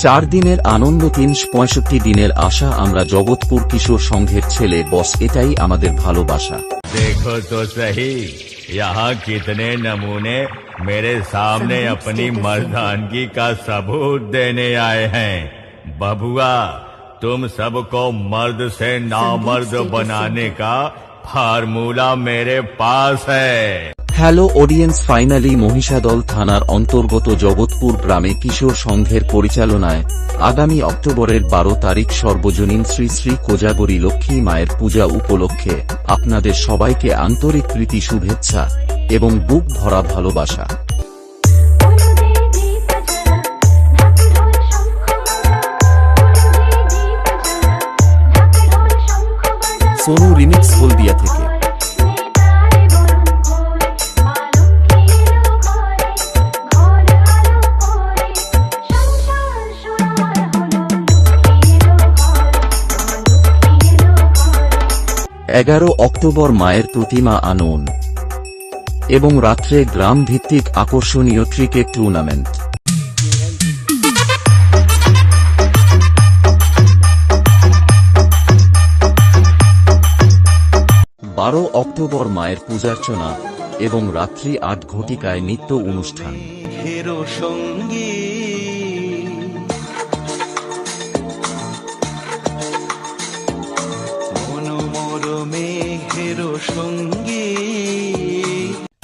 4 দিনের আনন্দ 365 দিনের আশা আমরা জগৎপুর কিশোর সংঘের ছেলে বস এটাই আমাদের ভালোবাসা। देखो तो सही यहाँ कितने नमूने मेरे सामने अपनी मर्दानगी का सबूत देने आए हैं। बबुआ तुम सबको मर्द से नामर्द बनाने का फार्मूला मेरे पास है। হ্যালো অডিয়েন্স, ফাইনালি মহিষাদল থানার অন্তর্গত জগৎপুর গ্রামে কিশোর সংঘের পরিচালনায় আগামী অক্টোবরের 12 তারিখ সর্বজনীন শ্রী শ্রী কোজাগরী লক্ষ্মী মায়ের পূজা উপলক্ষে আপনাদের সবাইকে আন্তরিক প্রীতি শুভেচ্ছা এবং বুক ভরা ভালোবাসা। সোনু রিমিক্স হলদিয়া থেকে। এগারো অক্টোবর মায়ের প্রতিমা আনয়ন এবং রাত্রে গ্রাম ভিত্তিক আকর্ষণীয় ক্রিকেট টুর্নামেন্ট। 12 অক্টোবর মায়ের পূজার্চনা এবং রাত্রি 8 ঘটিকায় নৃত্য অনুষ্ঠান। সঙ্গী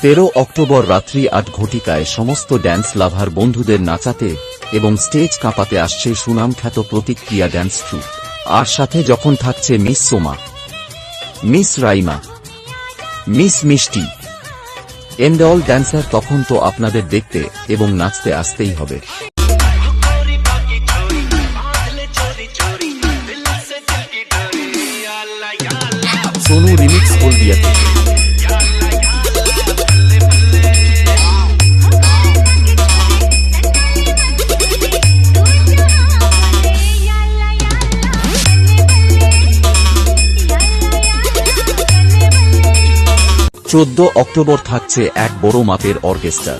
13 অক্টোবর রাত্রি 8 ঘটিকায় সমস্ত ড্যান্স লাভার বন্ধুদের নাচাতে এবং স্টেজ কাঁপাতে আসছে সুনামখ্যাত প্রতিক্রিয়া ড্যান্স ট্রুপ। আর সাথে যখন থাকছে miss Soma, miss Raima, miss মিষ্টি এন্ড অল ড্যান্সার, তখন তো আপনাদের দেখতে এবং নাচতে আসতেই হবে। সোনু রিমিক্স হলদিয়া থেকে। অক্টোবর থাকছে এক বড় মাপের অর্কেস্ট্রা।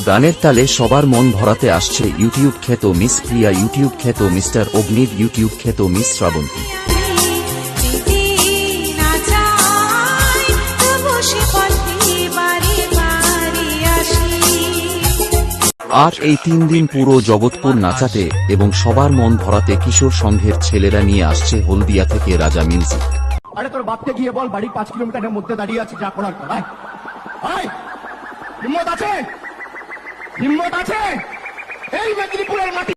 গানের তালে সবার মন ভরাতে আসছে ইউটিউব খ্যাত মিস প্রিয়া, ইউটিউব খ্যাত মিস্টার অগ্নিব, ইউটিউব খ্যাত মিস শ্রাবন্তী। আর এই 3 দিন পুরো জগৎপুর নাচাতে এবং সবার মন ভরাতে কিশোর সংঘের ছেলেরা নিয়ে আসছে হলদিয়া থেকে রাজা মিউজিক। আরে তোর বাপকে গিয়ে বল বাড়ি 5 কিলোমিটারের মধ্যে দাঁড়িয়ে আছে, যা করার কর। হিম্মত আছে, হিম্মত আছে এই মেদিনীপুরের মাটি।